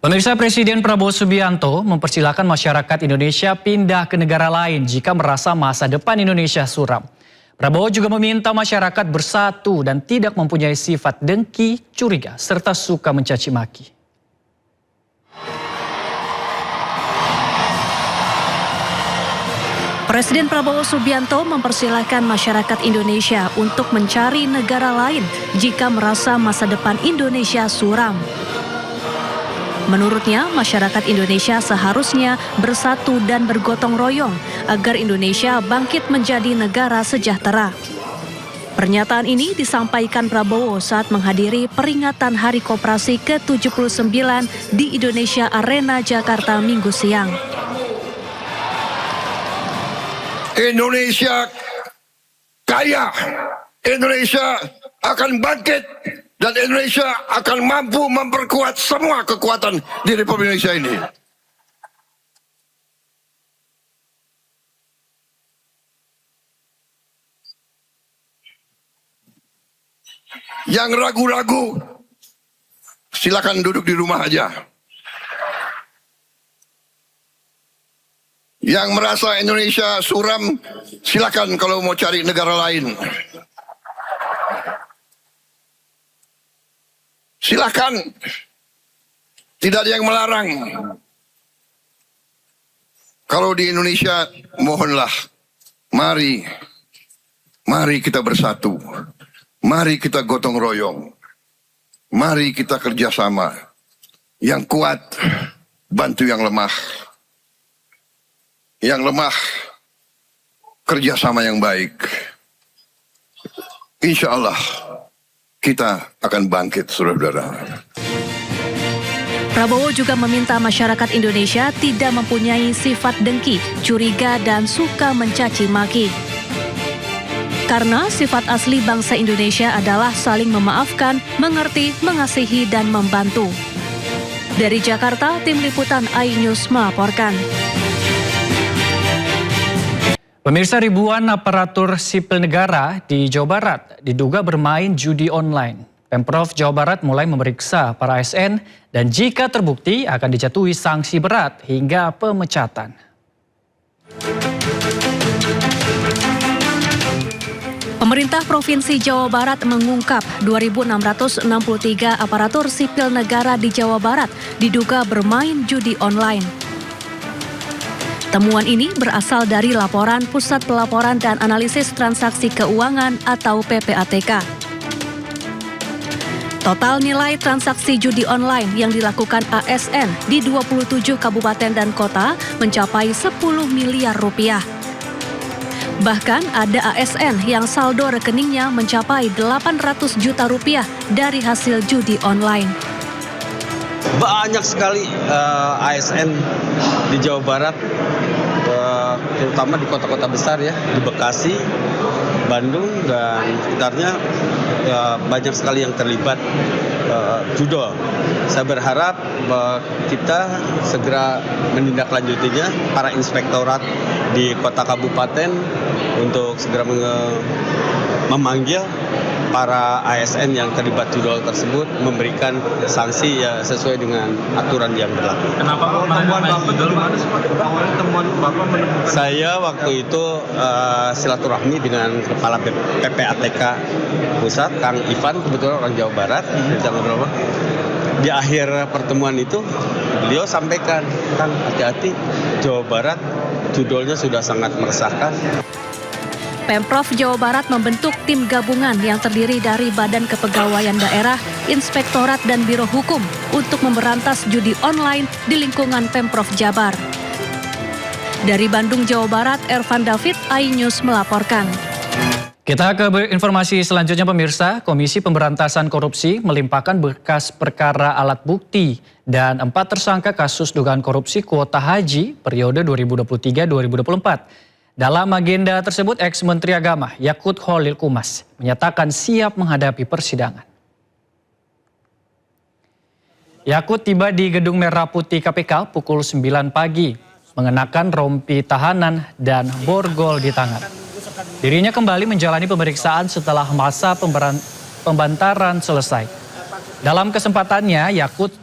Pemirsa, Presiden Prabowo Subianto mempersilahkan masyarakat Indonesia pindah ke negara lain jika merasa masa depan Indonesia suram. Prabowo juga meminta masyarakat bersatu dan tidak mempunyai sifat dengki, curiga, serta suka mencaci maki. Presiden Prabowo Subianto mempersilahkan masyarakat Indonesia untuk mencari negara lain jika merasa masa depan Indonesia suram. Menurutnya, masyarakat Indonesia seharusnya bersatu dan bergotong royong agar Indonesia bangkit menjadi negara sejahtera. Pernyataan ini disampaikan Prabowo saat menghadiri peringatan Hari Koperasi ke-79 di Indonesia Arena, Jakarta, Minggu siang. Indonesia kaya, Indonesia akan bangkit, dan Indonesia akan mampu memperkuat semua kekuatan di Republik Indonesia ini. Yang ragu-ragu, silakan duduk di rumah aja. Yang merasa Indonesia suram, silakan kalau mau cari negara lain. Silakan, tidak ada yang melarang. Kalau di Indonesia, mohonlah, mari kita bersatu, mari kita gotong royong, mari kita kerjasama. Yang kuat, bantu yang lemah. Yang lemah, kerjasama yang baik. Insya Allah, kita akan bangkit, saudara-saudara. Prabowo juga meminta masyarakat Indonesia tidak mempunyai sifat dengki, curiga, dan suka mencaci maki. Karena sifat asli bangsa Indonesia adalah saling memaafkan, mengerti, mengasihi, dan membantu. Dari Jakarta, Tim Liputan iNews melaporkan. Pemirsa, ribuan aparatur sipil negara di Jawa Barat diduga bermain judi online. Pemprov Jawa Barat mulai memeriksa para ASN dan jika terbukti akan dijatuhi sanksi berat hingga pemecatan. Pemerintah Provinsi Jawa Barat mengungkap 2.663 aparatur sipil negara di Jawa Barat diduga bermain judi online. Temuan ini berasal dari laporan Pusat Pelaporan dan Analisis Transaksi Keuangan atau PPATK. Total nilai transaksi judi online yang dilakukan ASN di 27 kabupaten dan kota mencapai 10 miliar rupiah. Bahkan ada ASN yang saldo rekeningnya mencapai 800 juta rupiah dari hasil judi online. Banyak sekali ASN di Jawa Barat, terutama di kota-kota besar ya, di Bekasi, Bandung dan sekitarnya, banyak sekali yang terlibat judol. Saya berharap kita segera menindaklanjutinya, para inspektorat di kota kabupaten untuk segera memanggil para ASN yang terlibat judol tersebut, memberikan sanksi ya sesuai dengan aturan yang berlaku. Kenapa temuan Bapak menemukan? Saya waktu itu silaturahmi dengan Kepala PPATK Pusat, Kang Ivan, kebetulan orang Jawa Barat, di akhir pertemuan itu beliau sampaikan, Kang, hati-hati, Jawa Barat judulnya sudah sangat meresahkan. Pemprov Jawa Barat membentuk tim gabungan yang terdiri dari Badan Kepegawaian Daerah, Inspektorat, dan Biro Hukum untuk memberantas judi online di lingkungan Pemprov Jabar. Dari Bandung, Jawa Barat, Ervan David, iNews melaporkan. Kita ke informasi selanjutnya, pemirsa. Komisi Pemberantasan Korupsi melimpahkan berkas perkara alat bukti dan 4 tersangka kasus dugaan korupsi kuota haji periode 2023-2024. Dalam agenda tersebut, ex-Menteri Agama Yakut Khalil Qumas menyatakan siap menghadapi persidangan. Yakut tiba di Gedung Merah Putih KPK pukul 9 pagi, mengenakan rompi tahanan dan borgol di tangan. Dirinya kembali menjalani pemeriksaan setelah masa pembantaran selesai. Dalam kesempatannya, Yakut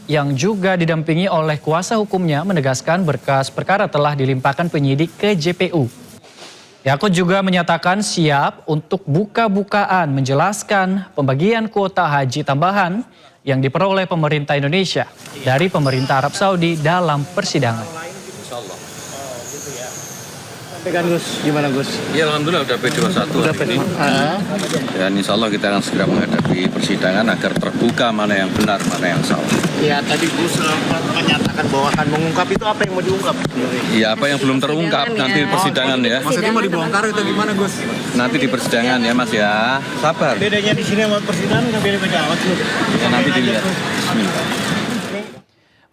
yang juga didampingi oleh kuasa hukumnya menegaskan berkas perkara telah dilimpahkan penyidik ke JPU. Yakut juga menyatakan siap untuk buka-bukaan menjelaskan pembagian kuota haji tambahan yang diperoleh pemerintah Indonesia dari pemerintah Arab Saudi dalam persidangan. Kan Gus, gimana Gus? Ya alhamdulillah udah P21. Udah P21. Dan insya Allah kita akan segera menghadapi persidangan agar terbuka mana yang benar, mana yang salah. Ya tadi Gus menyatakan bahwa akan mengungkap itu apa yang mau diungkap? Ya apa yang belum terungkap nanti di persidangan ya. Maksudnya mau dibongkar itu gimana Gus? Nanti di persidangan ya Mas ya. Sabar. Bedanya di sini sama persidangan nggak beda-beda amat Gus. Ya, nanti dilihat.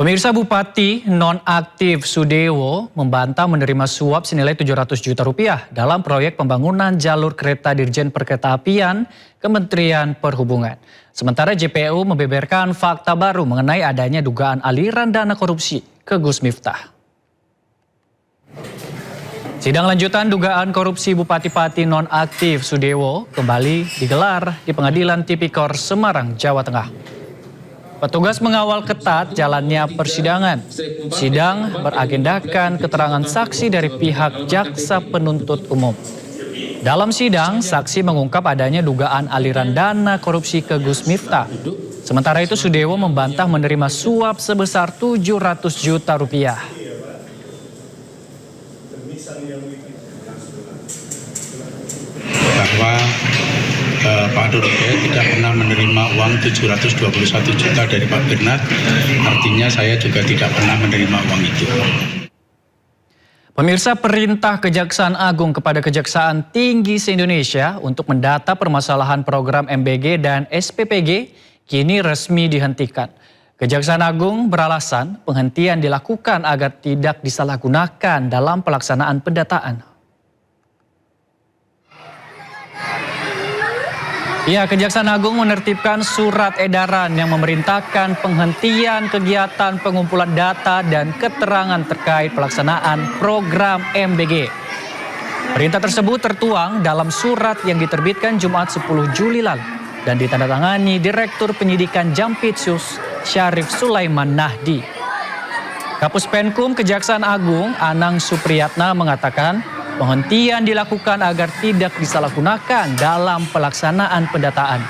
Pemirsa, Bupati nonaktif Sudewo membantah menerima suap senilai 700 juta rupiah dalam proyek pembangunan jalur kereta Dirjen Perkeretaapian Kementerian Perhubungan. Sementara JPU membeberkan fakta baru mengenai adanya dugaan aliran dana korupsi ke Gus Miftah. Sidang lanjutan dugaan korupsi Bupati Pati nonaktif Sudewo kembali digelar di Pengadilan Tipikor Semarang, Jawa Tengah. Petugas mengawal ketat jalannya persidangan. Sidang beragendakan keterangan saksi dari pihak jaksa penuntut umum. Dalam sidang, saksi mengungkap adanya dugaan aliran dana korupsi ke Gus Miftah. Sementara itu Sudewo membantah menerima suap sebesar 700 juta rupiah. Bahwa Pak Doroke tidak pernah menerima uang 721 juta dari Pak Bernard, artinya saya juga tidak pernah menerima uang itu. Pemirsa, perintah Kejaksaan Agung kepada Kejaksaan Tinggi se-Indonesia untuk mendata permasalahan program MBG dan SPPG kini resmi dihentikan. Kejaksaan Agung beralasan penghentian dilakukan agar tidak disalahgunakan dalam pelaksanaan pendataan. Ya, Kejaksaan Agung menertibkan surat edaran yang memerintahkan penghentian kegiatan pengumpulan data dan keterangan terkait pelaksanaan program MBG. Perintah tersebut tertuang dalam surat yang diterbitkan Jumat 10 Juli lalu dan ditandatangani Direktur Penyidikan Jampitsus Syarif Sulaiman Nahdi. Kapus Penkum Kejaksaan Agung Anang Supriyatna mengatakan penghentian dilakukan agar tidak disalahgunakan dalam pelaksanaan pendataan.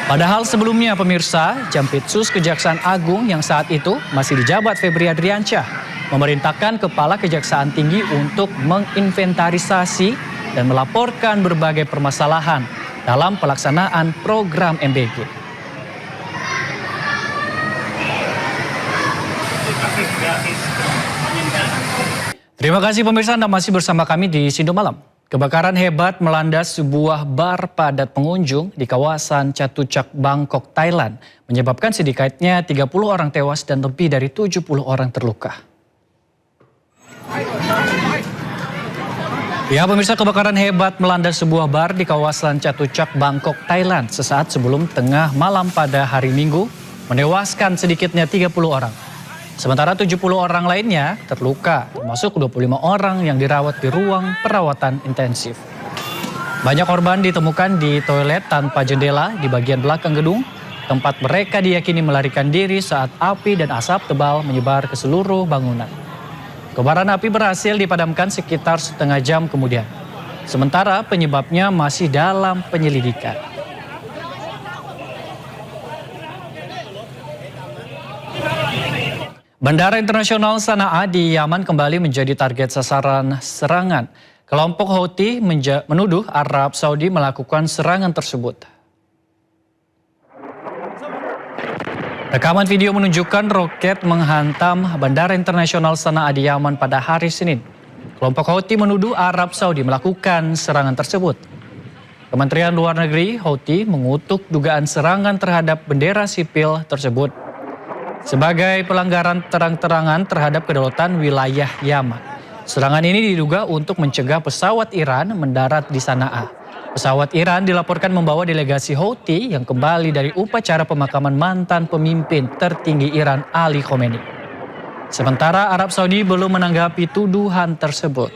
Padahal sebelumnya pemirsa, Jampitsus Kejaksaan Agung yang saat itu masih dijabat Febri Adriansyah memerintahkan Kepala Kejaksaan Tinggi untuk menginventarisasi dan melaporkan berbagai permasalahan dalam pelaksanaan program MBG. Terima kasih pemirsa, Anda masih bersama kami di Sindo Malam. Kebakaran hebat melanda sebuah bar padat pengunjung di kawasan Chatuchak, Bangkok, Thailand, menyebabkan sedikitnya 30 orang tewas dan lebih dari 70 orang terluka. Ya pemirsa, kebakaran hebat melanda sebuah bar di kawasan Chatuchak, Bangkok, Thailand sesaat sebelum tengah malam pada hari Minggu, menewaskan sedikitnya 30 orang. Sementara 70 orang lainnya terluka, termasuk 25 orang yang dirawat di ruang perawatan intensif. Banyak korban ditemukan di toilet tanpa jendela di bagian belakang gedung, tempat mereka diyakini melarikan diri saat api dan asap tebal menyebar ke seluruh bangunan. Kobaran api berhasil dipadamkan sekitar setengah jam kemudian. Sementara penyebabnya masih dalam penyelidikan. Bandara Internasional Sana'a di Yaman kembali menjadi target sasaran serangan. Kelompok Houthi menuduh Arab Saudi melakukan serangan tersebut. Rekaman video menunjukkan roket menghantam Bandara Internasional Sana'a di Yaman pada hari Senin. Kelompok Houthi menuduh Arab Saudi melakukan serangan tersebut. Kementerian Luar Negeri Houthi mengutuk dugaan serangan terhadap bendera sipil tersebut sebagai pelanggaran terang-terangan terhadap kedaulatan wilayah Yaman. Serangan ini diduga untuk mencegah pesawat Iran mendarat di Sana'a. Pesawat Iran dilaporkan membawa delegasi Houthi yang kembali dari upacara pemakaman mantan pemimpin tertinggi Iran Ali Khamenei. Sementara Arab Saudi belum menanggapi tuduhan tersebut.